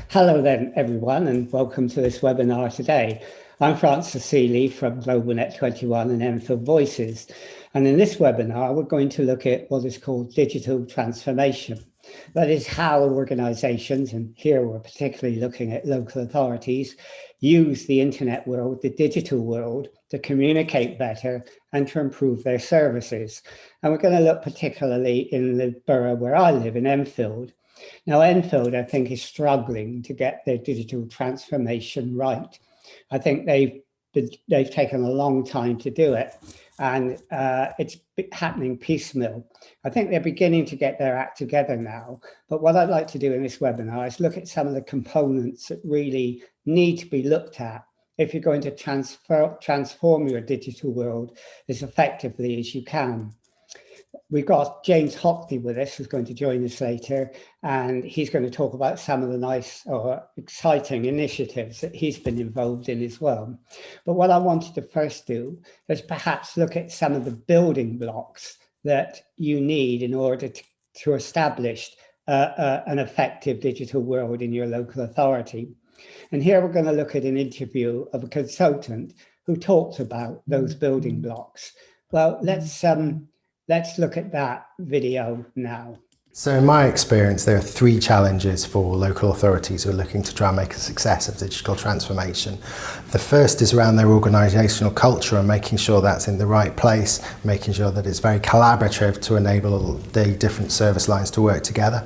Hello then, everyone, and welcome to this webinar today. I'm Francis Seeley from GlobalNet 21 and Enfield Voices. And in this webinar, we're going to look at what is called digital transformation. That is how organizations, and here we're particularly looking at local authorities, use the internet world, the digital world, to communicate better and to improve their services. And we're going to look particularly in the borough where I live, in Enfield. Now, Enfield, I think, is struggling to get their digital transformation right. I think they've taken a long time to do it, and it's happening piecemeal. I think they're beginning to get their act together now. But what I'd like to do in this webinar is look at some of the components that really need to be looked at if you're going to transform your digital world as effectively as you can. We've got James Hockney with us, who's going to join us later, and he's going to talk about some of the nice or exciting initiatives that he's been involved in as well. But what I wanted to first do is perhaps look at some of the building blocks that you need in order to establish an effective digital world in your local authority. And here we're going to look at an interview of a consultant who talked about those building blocks. Well, let's look at that video now. So in my experience, there are three challenges for local authorities who are looking to try and make a success of digital transformation. The first is around their organisational culture and making sure that's in the right place, making sure that it's very collaborative to enable the different service lines to work together.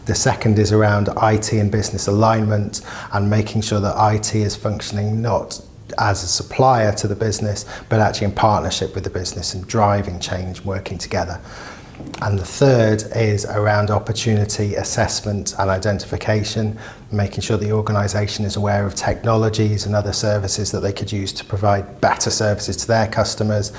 The second is around IT and business alignment and making sure that IT is functioning not as a supplier to the business, but actually in partnership with the business and driving change, working together. And the third is around opportunity assessment and identification, making sure the organisation is aware of technologies and other services that they could use to provide better services to their customers,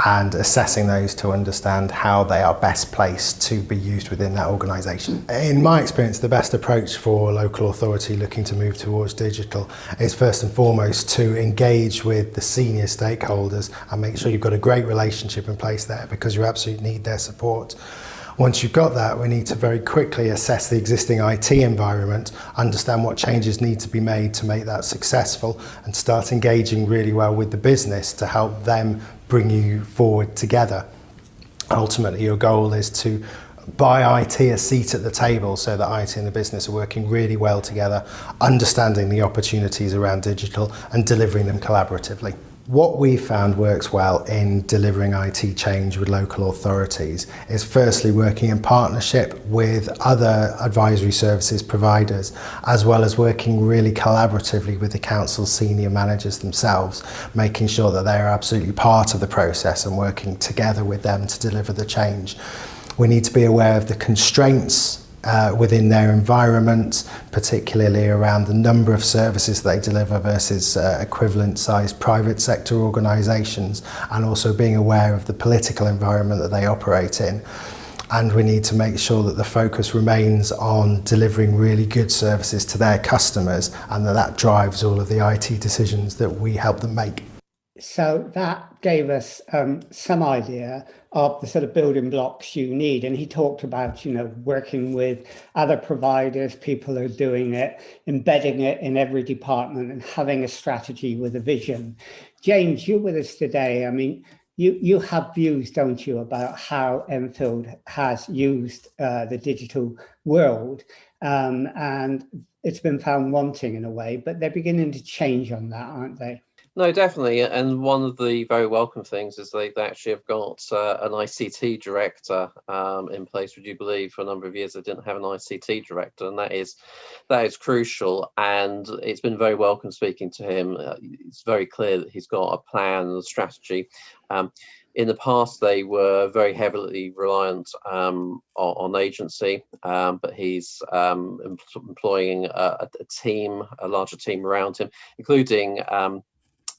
and assessing those to understand how they are best placed to be used within that organisation. In my experience, the best approach for a local authority looking to move towards digital is first and foremost to engage with the senior stakeholders and make sure you've got a great relationship in place there, because you absolutely need their support. Once you've got that, we need to very quickly assess the existing IT environment, understand what changes need to be made to make that successful, and start engaging really well with the business to help them bring you forward together. Ultimately, your goal is to buy IT a seat at the table so that IT and the business are working really well together, understanding the opportunities around digital and delivering them collaboratively. What we found works well in delivering IT change with local authorities is firstly working in partnership with other advisory services providers, as well as working really collaboratively with the council senior managers themselves, making sure that they are absolutely part of the process and working together with them to deliver the change. We need to be aware of the constraints within their environment, particularly around the number of services they deliver versus equivalent sized private sector organisations, and also being aware of the political environment that they operate in. And we need to make sure that the focus remains on delivering really good services to their customers, and that drives all of the IT decisions that we help them make. So that gave us some idea of the sort of building blocks you need. And he talked about, working with other providers, people who are doing it, embedding it in every department and having a strategy with a vision. James, you're with us today. I mean, you have views, don't you, about how Enfield has used the digital world, and it's been found wanting in a way, but they're beginning to change on that, aren't they? No, definitely. And one of the very welcome things is they actually have got an ICT director in place. Would you believe for a number of years they didn't have an ICT director, and that is crucial. And it's been very welcome speaking to him. It's very clear that he's got a plan and a strategy. In the past, they were very heavily reliant on agency, but he's employing a larger team around him, including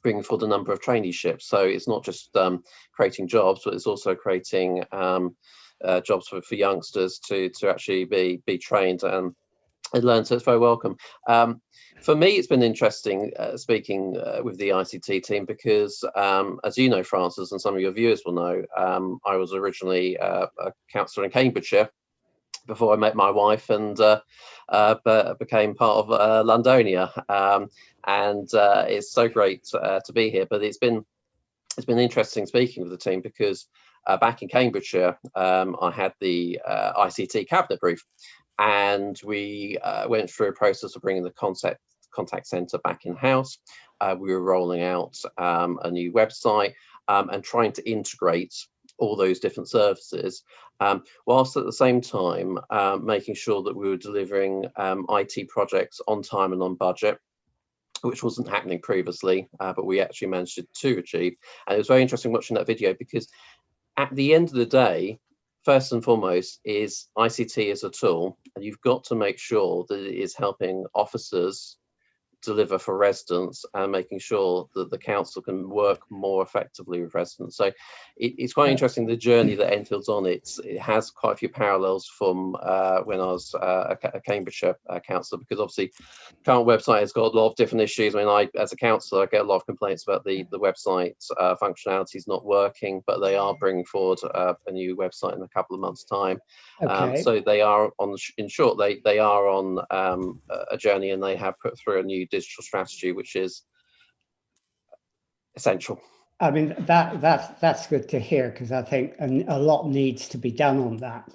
bringing forward a number of traineeships. So it's not just creating jobs, but it's also creating jobs for youngsters to actually be trained and learn. So it's very welcome. For me, it's been interesting speaking with the ICT team because, as you know, Francis, and some of your viewers will know, I was originally a councillor in Cambridgeshire, before I met my wife and became part of Londonia. And it's so great to be here. But it's been interesting speaking with the team, because back in Cambridgeshire, I had the ICT cabinet brief, and we went through a process of bringing the contact centre back in house. We were rolling out a new website and trying to integrate all those different services, whilst at the same time making sure that we were delivering IT projects on time and on budget, which wasn't happening previously, but we actually managed to achieve. And it was very interesting watching that video, because at the end of the day, first and foremost, is ICT as a tool, and you've got to make sure that it is helping officers deliver for residents and making sure that the council can work more effectively with residents. So it's quite interesting, the journey that Enfield's on. It has quite a few parallels from when I was a Cambridgeshire councillor, because obviously current website has got a lot of different issues. I mean, as a councillor, I get a lot of complaints about the website functionality is not working, but they are bringing forward a new website in a couple of months' time. Okay. So they are on, in short, they are on a journey, and they have put through a new digital strategy, which is essential. I mean, that's good to hear, because I think a lot needs to be done on that.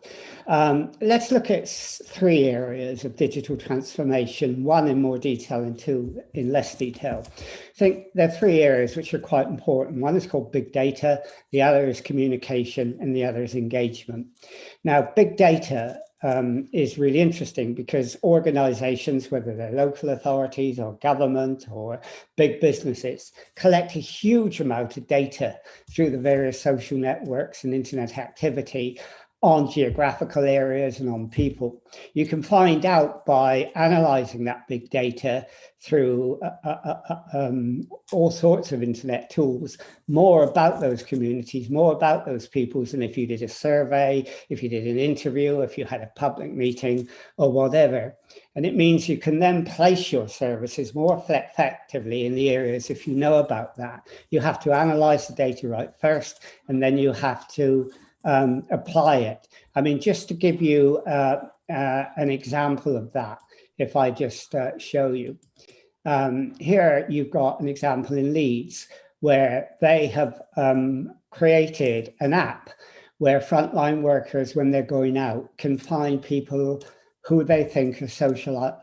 Let's look at 3 areas of digital transformation, 1 in more detail and 2 in less detail. I think there are 3 areas which are quite important. 1 is called big data, the other is communication, and the other is engagement. Now, big data is really interesting, because organizations, whether they're local authorities or government or big businesses, collect a huge amount of data through the various social networks and internet activity on geographical areas and on people. You can find out by analyzing that big data through all sorts of internet tools, more about those communities, more about those peoples than if you did a survey, if you did an interview, if you had a public meeting or whatever. And it means you can then place your services more effectively in the areas if you know about that. You have to analyze the data right first, and then you have to apply it. I mean, just to give you an example of that, if I just show you. Here you've got an example in Leeds, where they have created an app where frontline workers, when they're going out, can find people who they think are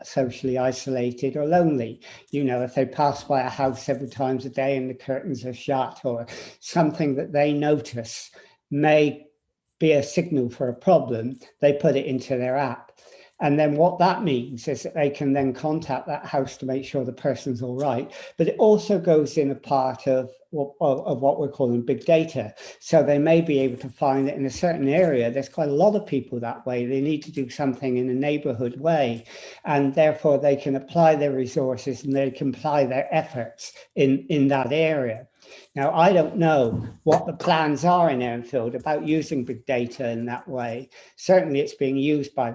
socially isolated or lonely. You know, if they pass by a house several times a day and the curtains are shut, or something that they notice may be a signal for a problem, they put it into their app. And then what that means is that they can then contact that house to make sure the person's all right. But it also goes in a part of what we're calling big data. So they may be able to find that in a certain area, there's quite a lot of people that way. They need to do something in a neighborhood way. And therefore they can apply their resources and they can apply their efforts in that area. Now, I don't know what the plans are in Enfield about using big data in that way. Certainly it's being used by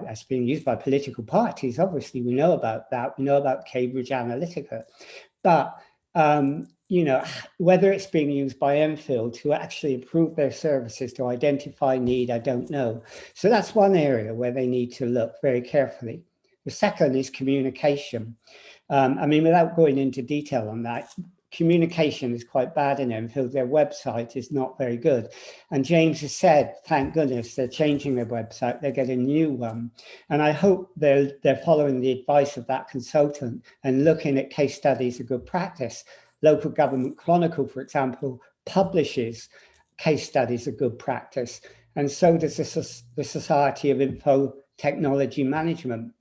political parties. Obviously, we know about that. We know about Cambridge Analytica. But, you know, whether it's being used by Enfield to actually improve their services, to identify need, I don't know. So that's one area where they need to look very carefully. The second is communication. I mean, without going into detail on that, communication is quite bad in Enfield. Their website is not very good. And James has said, thank goodness, they're changing their website. They're getting a new one. And I hope they're following the advice of that consultant and looking at case studies of good practice. Local Government Chronicle, for example, publishes case studies of good practice. And so does the Society of Info Technology Management.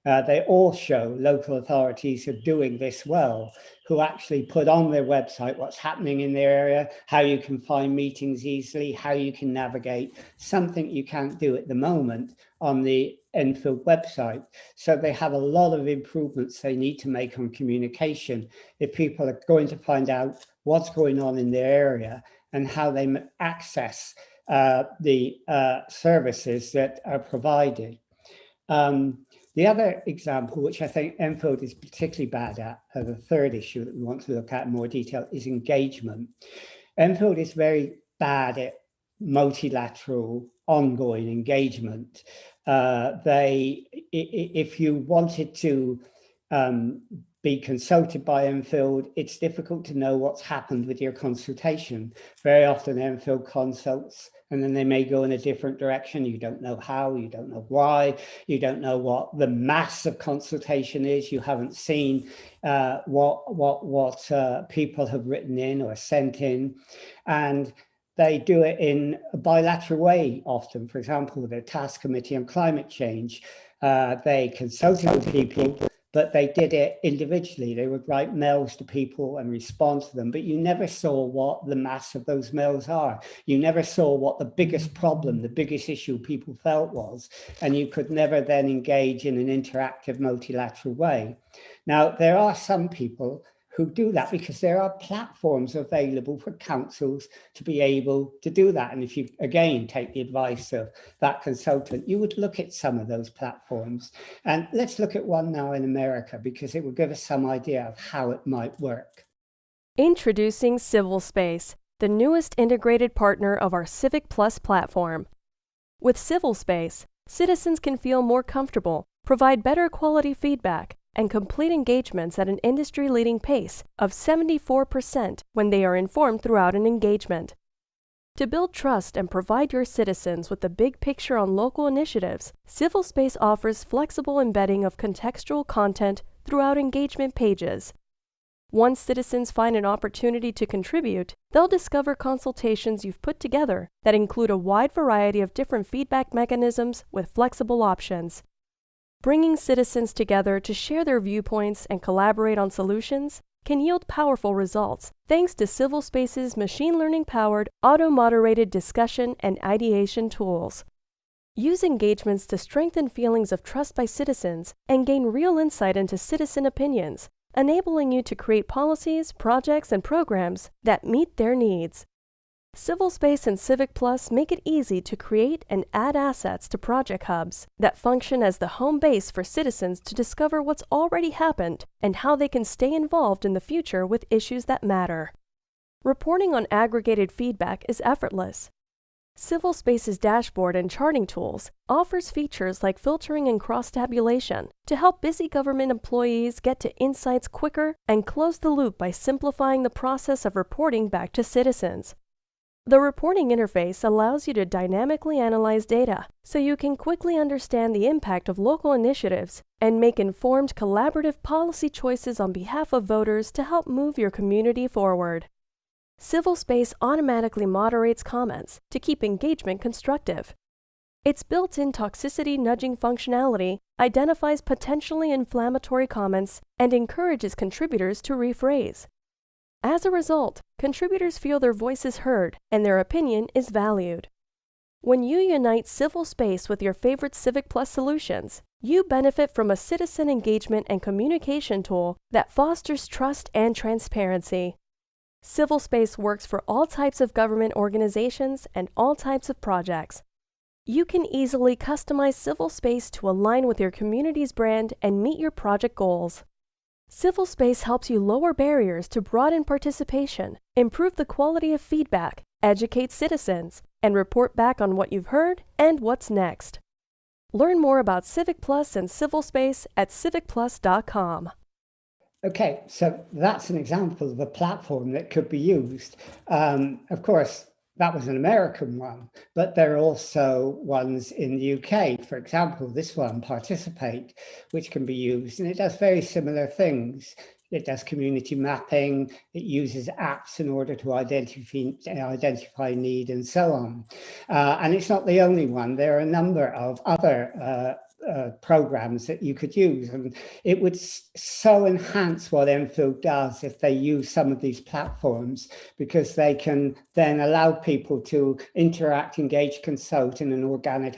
They all show local authorities are doing this well, who actually put on their website what's happening in their area, how you can find meetings easily, how you can navigate, something you can't do at the moment on the Enfield website. So they have a lot of improvements they need to make on communication if people are going to find out what's going on in their area and how they access the services that are provided. The other example, which I think Enfield is particularly bad at, the third issue that we want to look at in more detail, is engagement. Enfield is very bad at multilateral, ongoing engagement. if you wanted to be consulted by Enfield, it's difficult to know what's happened with your consultation. Very often Enfield consults and then they may go in a different direction. You don't know how, you don't know why, you don't know what the mass of consultation is. You haven't seen what people have written in or sent in. And they do it in a bilateral way often. For example, the Task Committee on Climate Change, they consulted with people, but they did it individually. They would write mails to people and respond to them, but you never saw what the mass of those mails are. You never saw what the biggest problem, the biggest issue people felt was, and you could never then engage in an interactive multilateral way. Now, there are some people who do that because there are platforms available for councils to be able to do that. And if you, again, take the advice of that consultant, you would look at some of those platforms. And let's look at one now in America, because it will give us some idea of how it might work. Introducing Civil Space, the newest integrated partner of our Civic Plus platform. With Civil Space, citizens can feel more comfortable, provide better quality feedback, and complete engagements at an industry-leading pace of 74% when they are informed throughout an engagement. To build trust and provide your citizens with the big picture on local initiatives, Civil Space offers flexible embedding of contextual content throughout engagement pages. Once citizens find an opportunity to contribute, they'll discover consultations you've put together that include a wide variety of different feedback mechanisms with flexible options. Bringing citizens together to share their viewpoints and collaborate on solutions can yield powerful results thanks to Civil Space's machine learning-powered, auto-moderated discussion and ideation tools. Use engagements to strengthen feelings of trust by citizens and gain real insight into citizen opinions, enabling you to create policies, projects, and programs that meet their needs. Civil Space and Civic Plus make it easy to create and add assets to project hubs that function as the home base for citizens to discover what's already happened and how they can stay involved in the future with issues that matter. Reporting on aggregated feedback is effortless. Civil Space's dashboard and charting tools offers features like filtering and cross-tabulation to help busy government employees get to insights quicker and close the loop by simplifying the process of reporting back to citizens. The reporting interface allows you to dynamically analyze data so you can quickly understand the impact of local initiatives and make informed collaborative policy choices on behalf of voters to help move your community forward. Civil Space automatically moderates comments to keep engagement constructive. Its built-in toxicity nudging functionality identifies potentially inflammatory comments and encourages contributors to rephrase. As a result, contributors feel their voice is heard and their opinion is valued. When you unite Civil Space with your favorite Civic Plus solutions, you benefit from a citizen engagement and communication tool that fosters trust and transparency. Civil Space works for all types of government organizations and all types of projects. You can easily customize Civil Space to align with your community's brand and meet your project goals. Civil Space helps you lower barriers to broaden participation, improve the quality of feedback, educate citizens, and report back on what you've heard and what's next. Learn more about Civic Plus and Civil Space at civicplus.com. Okay, so that's an example of a platform that could be used. Of course, that was an American one, but there are also ones in the UK. For example, this one, Participate, which can be used, and it does very similar things. It does community mapping, it uses apps in order to identify need and so on. And it's not the only one. There are a number of other programs that you could use, and it would so enhance what Enfield does if they use some of these platforms, because they can then allow people to interact, engage, consult in an organic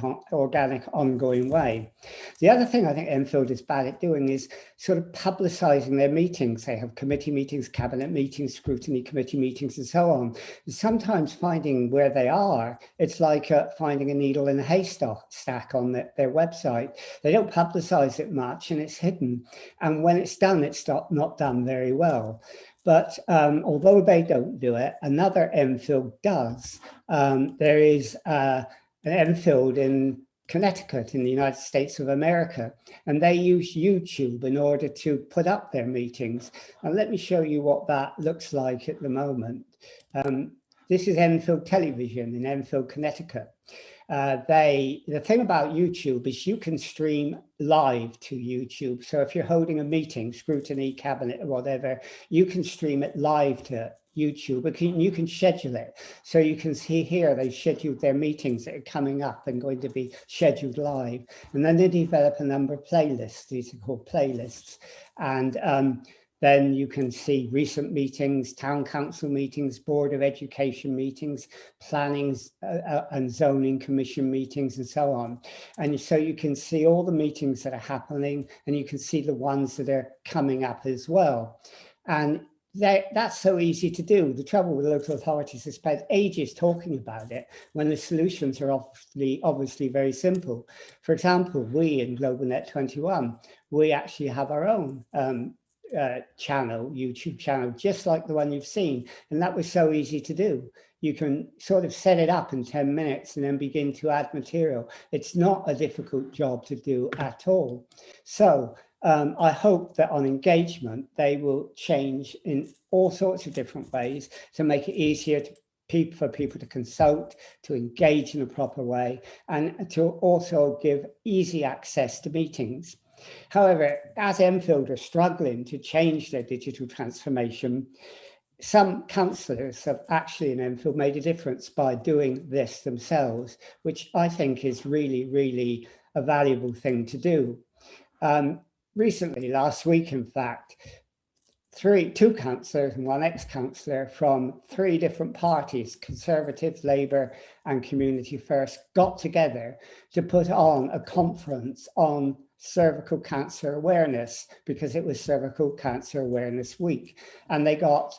ongoing way. The other thing I think Enfield is bad at doing is sort of publicizing their meetings. They have committee meetings, cabinet meetings, scrutiny committee meetings, and so on. Sometimes finding where they are, it's like finding a needle in a haystack on their website. They don't publicize it much and it's hidden. And when it's done, it's not done very well. But although they don't do it, another Enfield does. There is an Enfield in Connecticut in the United States of America, and they use YouTube in order to put up their meetings. And let me show you what that looks like at the moment. This is Enfield Television in Enfield, Connecticut. The thing about YouTube is you can stream live to YouTube. So if you're holding a meeting, scrutiny, cabinet, or whatever, you can stream it live to YouTube, but you can schedule it. So you can see here, they've scheduled their meetings that are coming up and going to be scheduled live. And then they develop a number of playlists. These are called playlists. And then you can see recent meetings, town council meetings, board of education meetings, planning and zoning commission meetings, and so on. And so you can see all the meetings that are happening, and you can see the ones that are coming up as well. And that's so easy to do. The trouble with local authorities is spent ages talking about it when the solutions are obviously very simple. For example, we in GlobalNet 21, we actually have our own YouTube channel, just like the one you've seen. And that was so easy to do. You can sort of set it up in 10 minutes and then begin to add material. It's not a difficult job to do at all. So I hope that on engagement, they will change in all sorts of different ways to make it easier for people to consult, to engage in a proper way, and to also give easy access to meetings. However, as Enfield are struggling to change their digital transformation, some councillors have actually in Enfield made a difference by doing this themselves, which I think is really, really a valuable thing to do. Recently, last week, in fact, two councillors and one ex-councillor from 3 different parties, Conservative, Labour and Community First, got together to put on a conference on cervical cancer awareness, because it was Cervical Cancer Awareness Week. And they got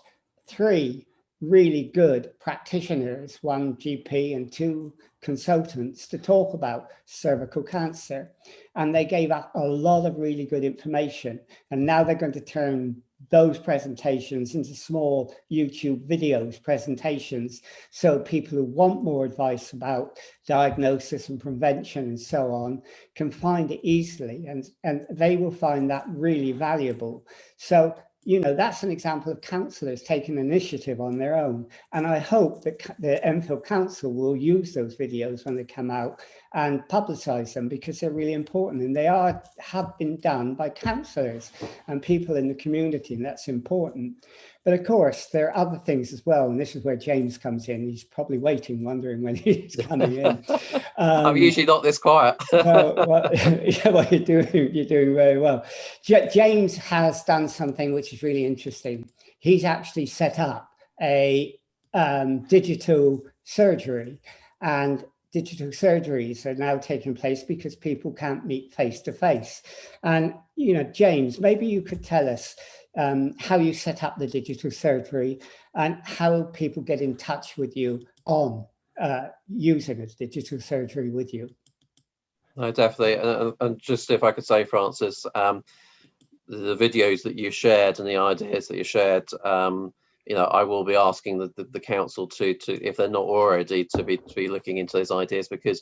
3 really good practitioners, 1 GP and 2 consultants, to talk about cervical cancer. And they gave up a lot of really good information. And now they're going to turn those presentations into small YouTube videos, presentations, so people who want more advice about diagnosis and prevention and so on can find it easily, and they will find that really valuable. So, you know, that's an example of councillors taking initiative on their own. And I hope that the Enfield Council will use those videos when they come out and publicise them, because they're really important, and they have been done by councillors and people in the community, and that's important. But of course, there are other things as well, and this is where James comes in. He's probably waiting, wondering when he's coming in. I'm usually not this quiet. well, you're doing very well. James has done something which is really interesting. He's actually set up a digital surgery, and digital surgeries are now taking place because people can't meet face to face. And, you know, James, maybe you could tell us how you set up the digital surgery and how people get in touch with you on using a digital surgery with you. No, definitely. And just if I could say, Francis, the videos that you shared and the ideas that you shared, you know, I will be asking the council to if they're not already to be looking into those ideas, because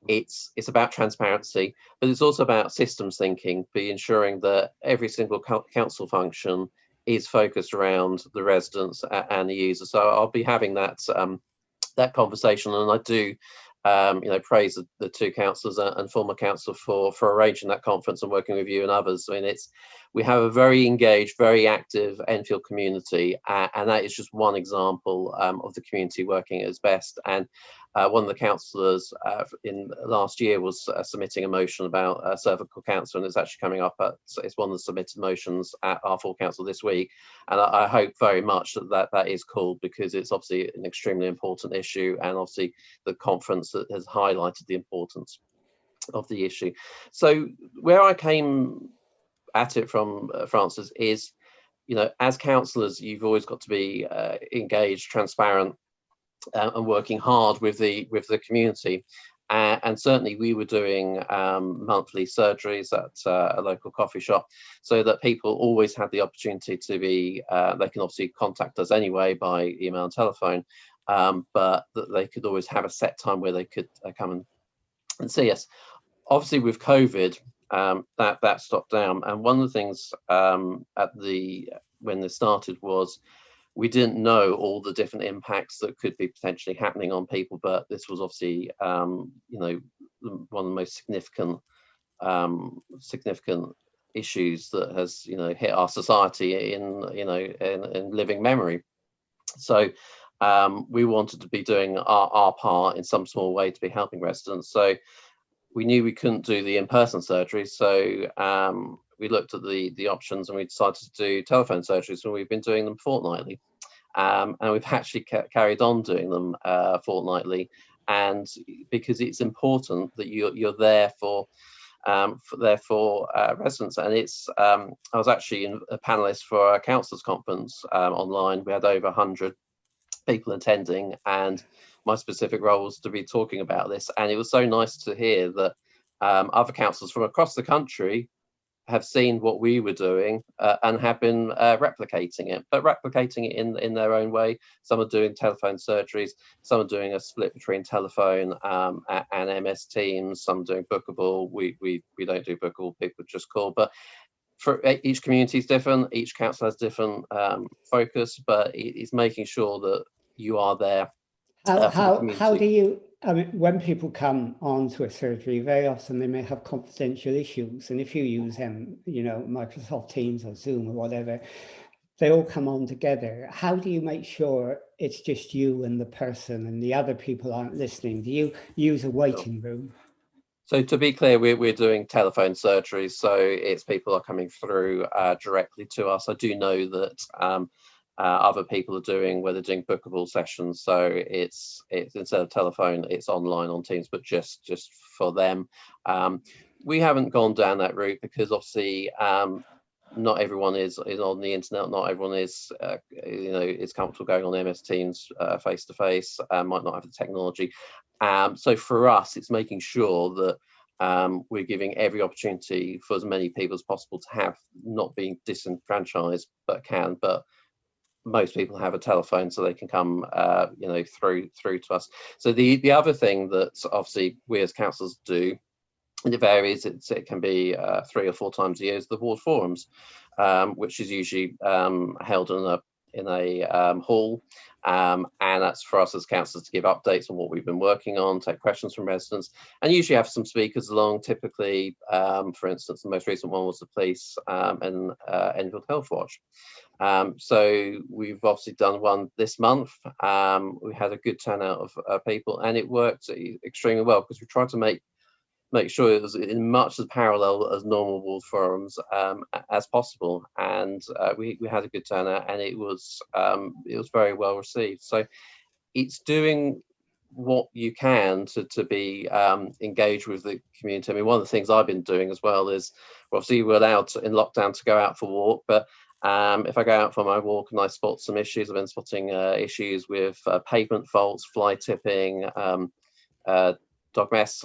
it's about transparency, but it's also about systems thinking, be ensuring that every single council function is focused around the residents and the user. So I'll be having that conversation, and I do you know, praise the 2 councillors and former councillor for arranging that conference and working with you and others. I mean, we have a very engaged, very active Enfield community, and that is just one example of the community working at its best. And one of the councillors in last year was submitting a motion about cervical cancer, and it's actually coming up it's one of the submitted motions at our full council this week. And I hope very much that is called, because it's obviously an extremely important issue, and obviously the conference that has highlighted the importance of the issue. So where I came at it from, Francis, is, you know, as councillors, you've always got to be engaged, transparent, and working hard with the community. And certainly we were doing monthly surgeries at a local coffee shop, so that people always had the opportunity to be, they can obviously contact us anyway by email and telephone, but that they could always have a set time where they could come and see us. obviously with COVID, that stopped down. And one of the things when this started was we didn't know all the different impacts that could be potentially happening on people, but this was obviously one of the most significant issues that has hit our society in living memory. So we wanted to be doing our part in some small way to be helping residents. So we knew we couldn't do the in-person surgery, so we looked at the options, and we decided to do telephone surgeries, and we've been doing them fortnightly, and we've actually carried on doing them fortnightly, and because it's important that you're there for residents. And it's I was actually a panelist for a councillors conference online. We had over 100 people attending, and my specific role was to be talking about this. And it was so nice to hear that other councillors from across the country have seen what we were doing and have been replicating it, but replicating it in their own way. Some are doing telephone surgeries, some are doing a split between telephone and MS Teams, some are doing bookable. We don't do bookable, people just call. But for each community is different, each council has different focus, but it's making sure that you are there. How do you, I mean, when people come onto a surgery, very often they may have confidential issues, and if you use Microsoft Teams or Zoom or whatever, they all come on together. How do you make sure it's just you and the person and the other people aren't listening? Do you use a waiting room? So to be clear, we're doing telephone surgeries, so it's people are coming through directly to us. I do know that other people are doing where they're doing bookable sessions, so it's instead of telephone, it's online on Teams, but just for them. We haven't gone down that route because obviously not everyone is on the internet, not everyone is is comfortable going on MS Teams face to face, might not have the technology. So for us, it's making sure that we're giving every opportunity for as many people as possible to have, not being disenfranchised, but most people have a telephone, so they can come through to us. So the other thing that obviously we as councillors do, and it varies, it can be 3 or 4 times a year, is the ward forums, which is usually held in a hall, and that's for us as councillors to give updates on what we've been working on, take questions from residents, and usually have some speakers along. Typically, for instance, the most recent one was the police and Enfield Health Watch. So we've obviously done one this month. We had a good turnout of people, and it worked extremely well because we tried to make sure it was in much as parallel as normal ward forums as possible, and we had a good turnout, and it was very well received. So it's doing what you can to be engaged with the community. I mean, one of the things I've been doing as well is, obviously we're allowed in lockdown to go out for a walk, but if I go out for my walk and I spot some issues, I've been spotting issues with pavement faults, fly tipping, dog mess,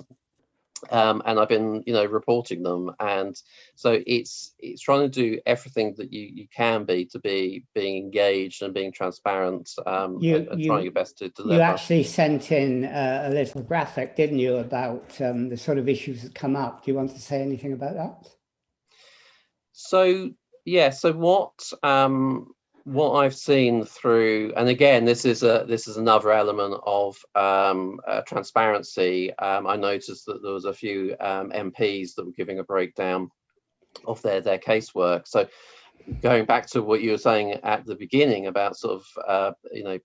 and I've been reporting them. And so it's trying to do everything that you can be to be being engaged and being transparent, and trying your best to deliver. You actually sent in a little graphic, didn't you, about the sort of issues that come up. Do you want to say anything about that? So yeah, so what I've seen through, and again, this is another element of transparency. I noticed that there was a few MPs that were giving a breakdown of their casework. So going back to what you were saying at the beginning about sort of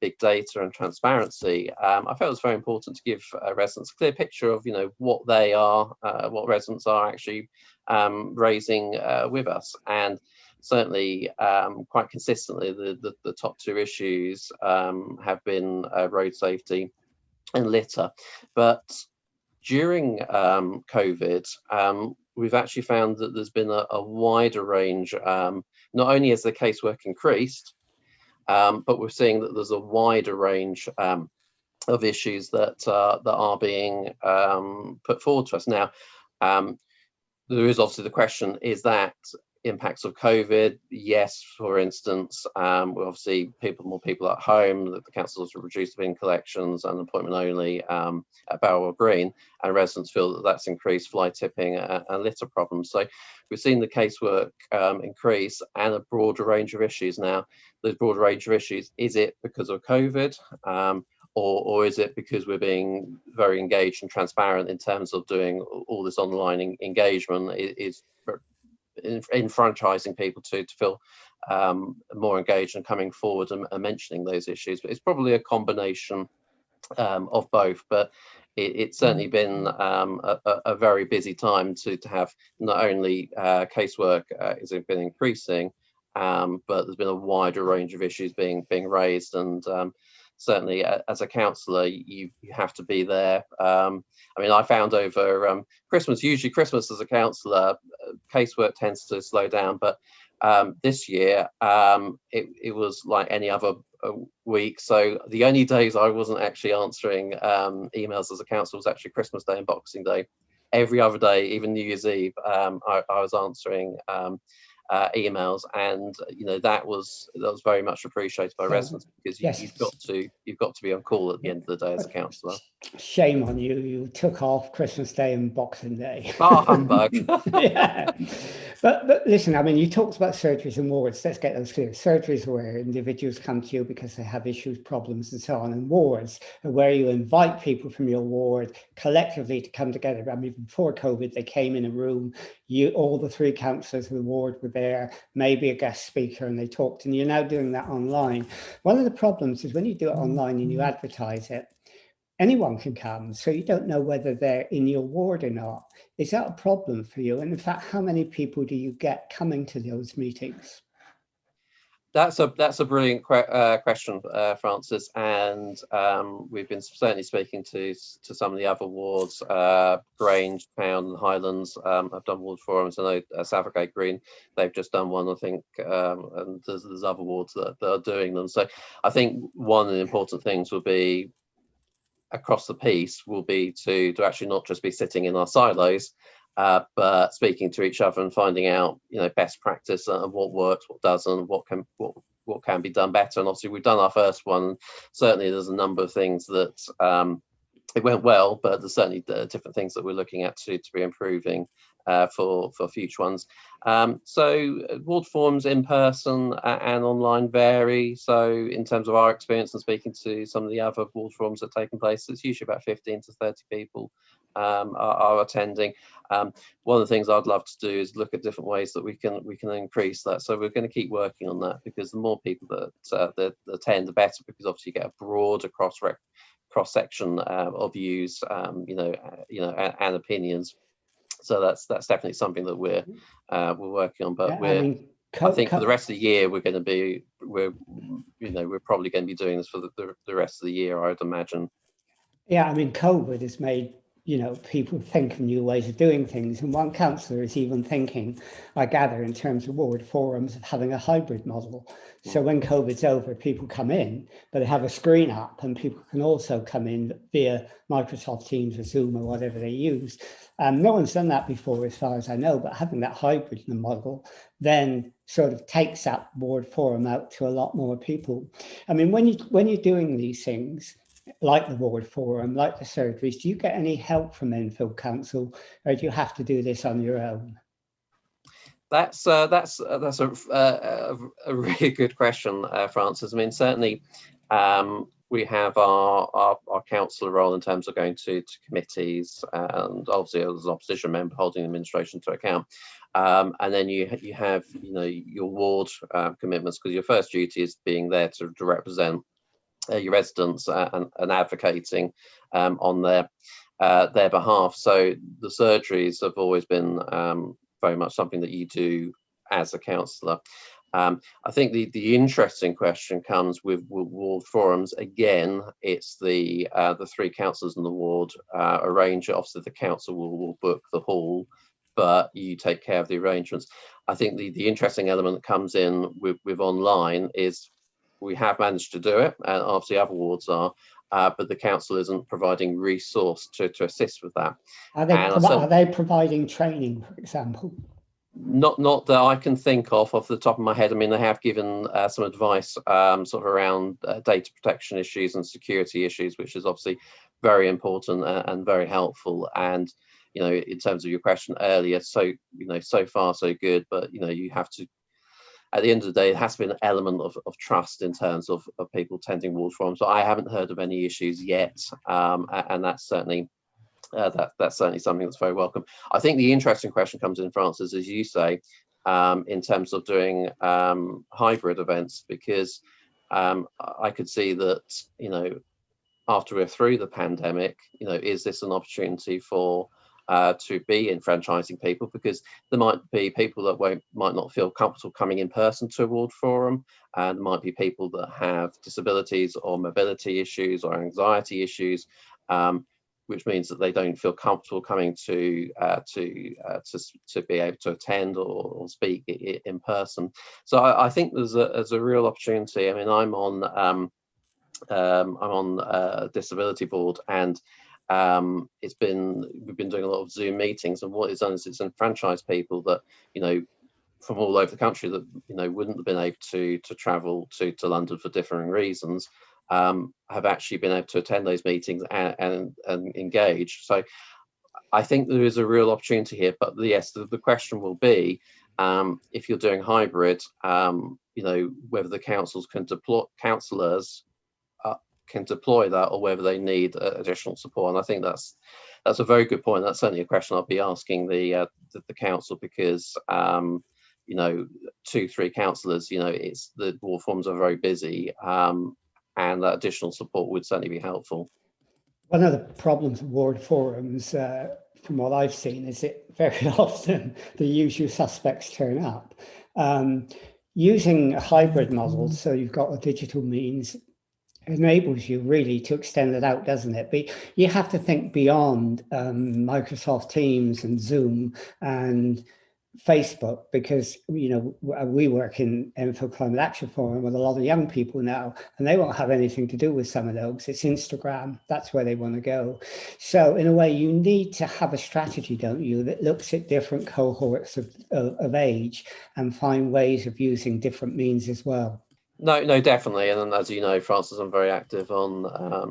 big data and transparency, I felt it was very important to give residents a clear picture of what they are, what residents are actually raising with us. And certainly quite consistently the top 2 issues have been road safety and litter. But during COVID, we've actually found that there's been a wider range. Not only has the casework increased, but we're seeing that there's a wider range of issues that are being put forward to us. Now, there is obviously the question, is that impacts of COVID, yes, for instance, obviously more people at home, the councils have reduced bin collections and appointment only at Barrel Green, and residents feel that that's increased fly tipping and litter problems. So we've seen the casework increase, and a broader range of issues now. Those broader range of issues, is it because of COVID? Or is it because we're being very engaged and transparent in terms of doing all this online engagement, is enfranchising people to feel more engaged and coming forward and mentioning those issues? But it's probably a combination of both. But it's certainly been a very busy time to have not only casework has been increasing, but there's been a wider range of issues being raised, and certainly as a councillor, you have to be there. I mean, I found over Christmas, usually Christmas as a councillor, casework tends to slow down, but this year it was like any other week. So the only days I wasn't actually answering emails as a councillor was actually Christmas Day and Boxing Day. Every other day, even New Year's Eve, I was answering emails, and that was very much appreciated by residents, because you've got to be on call at the end of the day as a councillor. Shame on you! You took off Christmas Day and Boxing Day. Bar humbug. Yeah, but listen, I mean, you talked about surgeries and wards. Let's get those clear. Surgeries are where individuals come to you because they have issues, problems, and so on. And wards are where you invite people from your ward collectively to come together. I mean, before COVID, they came in a room. All the 3 councillors of the ward were there, maybe a guest speaker, and they talked. And you're now doing that online. One of the problems is when you do it online and you advertise it, anyone can come, so you don't know whether they're in your ward or not. Is that a problem for you? And in fact, how many people do you get coming to those meetings? That's a brilliant question, Francis, and we've been certainly speaking to some of the other wards. Grange, Town, and Highlands have done ward forums. I know Southgate Green, they've just done one, I think, and there's other wards that are doing them. So I think one of the important things will be across the piece will be to actually not just be sitting in our silos, but speaking to each other and finding out, best practice and what works, what doesn't, what can be done better. And obviously, we've done our first one. Certainly, there's a number of things that it went well, but there's certainly different things that we're looking at to be improving for future ones. So ward forums in person and online vary. So in terms of our experience and speaking to some of the other ward forums that are taking place, it's usually about 15 to 30 people are attending. One of the things I'd love to do is look at different ways that we can increase that. So we're going to keep working on that, because the more people that attend, the better, because obviously you get a broader cross section of views, and opinions. So that's definitely something that we're working on. But I think for the rest of the year, we're probably going to be doing this for the rest of the year, I would imagine. Yeah, I mean, COVID has made people think of new ways of doing things. And one councillor is even thinking, I gather, in terms of ward forums, of having a hybrid model. So when COVID's over, people come in, but they have a screen up, and people can also come in via Microsoft Teams or Zoom or whatever they use. No one's done that before, as far as I know, but having that hybrid model then sort of takes that ward forum out to a lot more people. I mean, when you're doing these things, like the ward forum, like the surgeries, do you get any help from Enfield Council, or do you have to do this on your own? That's a really good question, Francis. I mean, certainly we have our councillor role in terms of going to committees, and obviously as an opposition member holding the administration to account. And then you have your ward commitments, because your first duty is being there to represent your residents and advocating on their behalf. So the surgeries have always been very much something that you do as a councillor. I think the interesting question comes with ward forums. Again, it's the 3 councillors in the ward arrange it. Obviously, the council will book the hall, but you take care of the arrangements. I think the interesting element that comes in with online is we have managed to do it, and obviously other wards are, but the council isn't providing resource to assist with that. Are they providing training, for example? Not that I can think of off the top of my head. I mean, they have given some advice sort of around data protection issues and security issues, which is obviously very important and very helpful. And, you know, in terms of your question earlier, so, you know, so far so good, but, you know, you have to, at the end of the day, it has to be an element of trust in terms of people attending ward forums. So I haven't heard of any issues yet, and that's certainly that's certainly something that's very welcome. I think the interesting question comes in, Francis, as you say, in terms of doing hybrid events, because I could see that, you know, after we're through the pandemic, you know, is this an opportunity for to be enfranchising people, because there might be people that might not feel comfortable coming in person to a ward forum, and there might be people that have disabilities or mobility issues or anxiety issues, which means that they don't feel comfortable coming to be able to attend or speak in person. So I think there's a real opportunity. I mean, I'm on a disability board, and we've been doing a lot of Zoom meetings, and what it's done is it's enfranchised people that, you know, from all over the country that, you know, wouldn't have been able to travel to London for differing reasons, have actually been able to attend those meetings and engage. So I think there is a real opportunity here. But yes, the question will be, if you're doing hybrid, you know, whether the councils can deploy councillors can deploy that, or whether they need additional support. And I think that's a very good point. That's certainly a question I'll be asking the council, because you know, 2-3 councillors, you know, it's the ward forums are very busy, and that additional support would certainly be helpful. One of the problems with ward forums, from what I've seen, is that very often the usual suspects turn up. Using a hybrid model, so you've got a digital means, enables you really to extend it out, doesn't it? But you have to think beyond Microsoft Teams and Zoom and Facebook, because, you know, we work in Enfield Climate Action Forum with a lot of young people now, and they won't have anything to do with some of those. It's Instagram, that's where they want to go. So in a way, you need to have a strategy, don't you, that looks at different cohorts of age and find ways of using different means as well. No, definitely. And as you know, Francis, I'm very active on,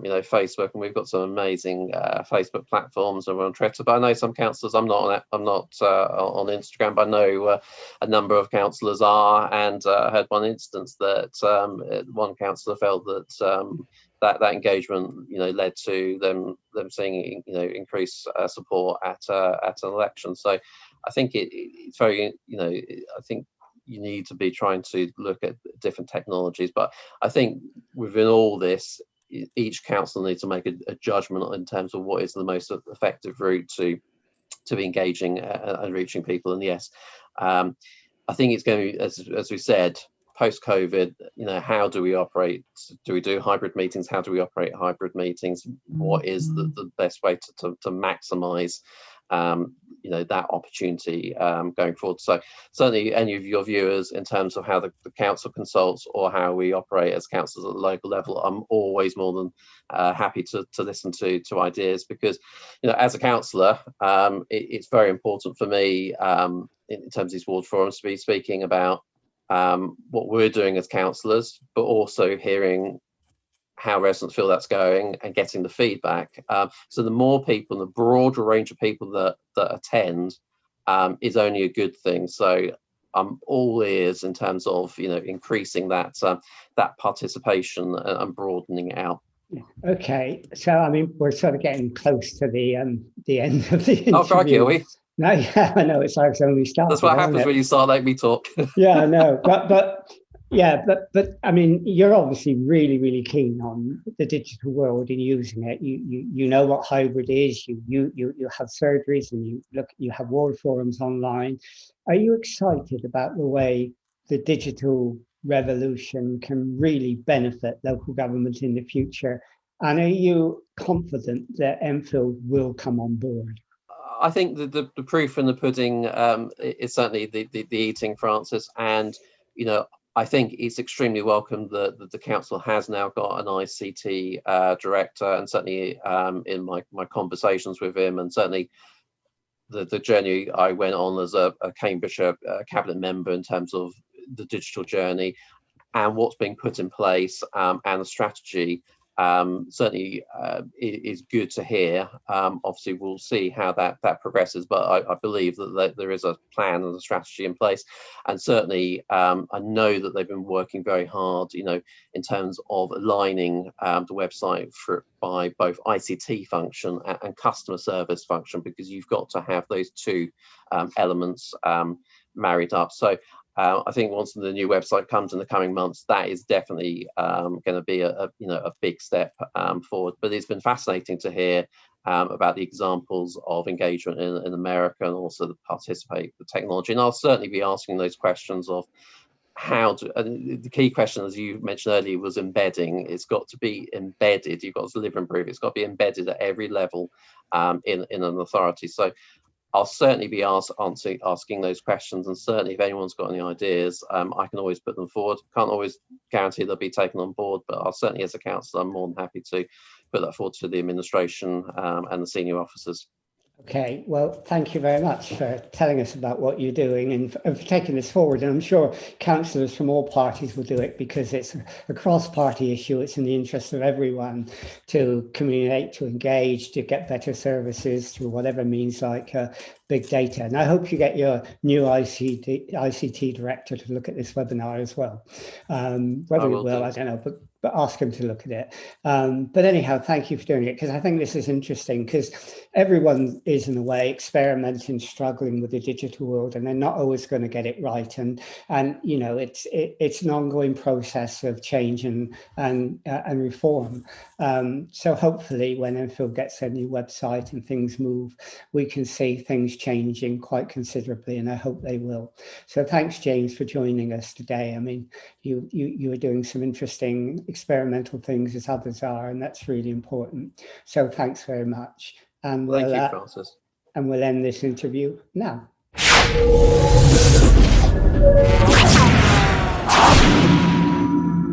you know, Facebook, and we've got some amazing Facebook platforms, and we're on Twitter. But I know some councillors, I'm not on Instagram, but I know a number of councillors are. And I heard one instance that one councillor felt that that engagement, you know, led to them seeing, you know, increased support at an election. So I think it's very, you know, I think you need to be trying to look at different technologies. But I think within all this, each council needs to make a judgment in terms of what is the most effective route to be engaging and reaching people. And yes, I think it's going to be, as we said, post-COVID, you know, how do we operate? Do we do hybrid meetings? How do we operate hybrid meetings? What is the best way to maximise you know, that opportunity going forward? So certainly any of your viewers, in terms of how the council consults or how we operate as councils at the local level, I'm always more than happy to listen to ideas, because, you know, as a councillor, it's very important for me in terms of these ward forums to be speaking about what we're doing as councillors, but also hearing how residents feel that's going and getting the feedback. So the more people, the broader range of people that attend is only a good thing. So I'm all ears in terms of, you know, increasing that participation and broadening it out. Okay, so I mean, we're sort of getting close to the end of the interview. Oh, crikey, are we? No, yeah, I know, it's like it's only started. That's what happens when you start letting me talk. Yeah, I know, but I mean, you're obviously really keen on the digital world and using it. You know what hybrid is. You have surgeries, and you have ward forums online. Are you excited about the way the digital revolution can really benefit local government in the future? And are you confident that Enfield will come on board? I think the proof in the pudding is certainly the eating, Francis. And, you know, I think it's extremely welcome that the council has now got an ICT director, and certainly in my conversations with him, and certainly the journey I went on as a Cambridgeshire cabinet member in terms of the digital journey and what's being put in place and the strategy certainly is good to hear. Obviously, we'll see how that progresses, but I believe that there is a plan and a strategy in place, and certainly I know that they've been working very hard, in terms of aligning the website by both ICT function and customer service function, because you've got to have those two elements married up. So I think once the new website comes in the coming months, that is definitely going to be a big step forward. But it's been fascinating to hear about the examples of engagement in America, and also the participate with technology. And I'll certainly be asking those questions of and the key question, as you mentioned earlier, was embedding. It's got to be embedded. You've got to live and breathe. It's got to be embedded at every level in an authority. So I'll certainly be asking those questions, and certainly if anyone's got any ideas, I can always put them forward. Can't always guarantee they'll be taken on board, but I'll certainly, as a councillor, I'm more than happy to put that forward to the administration and the senior officers. Okay, well, thank you very much for telling us about what you're doing and for taking this forward. And I'm sure councillors from all parties will do it, because it's a cross-party issue. It's in the interest of everyone to communicate, to engage, to get better services through whatever means, like big data. And I hope you get your new ICT Director to look at this webinar as well. Whether he will, I don't know, but ask him to look at it. But anyhow, thank you for doing it, because I think this is interesting, because everyone is in a way experimenting, struggling with the digital world, and they're not always going to get it right. And it's an ongoing process of change and reform. So hopefully when Enfield gets a new website and things move, we can see things changing quite considerably, and I hope they will. So thanks, James, for joining us today. I mean, you are doing some interesting experimental things, as others are, and that's really important. So thanks very much. And thank you, Francis. And we'll end this interview now.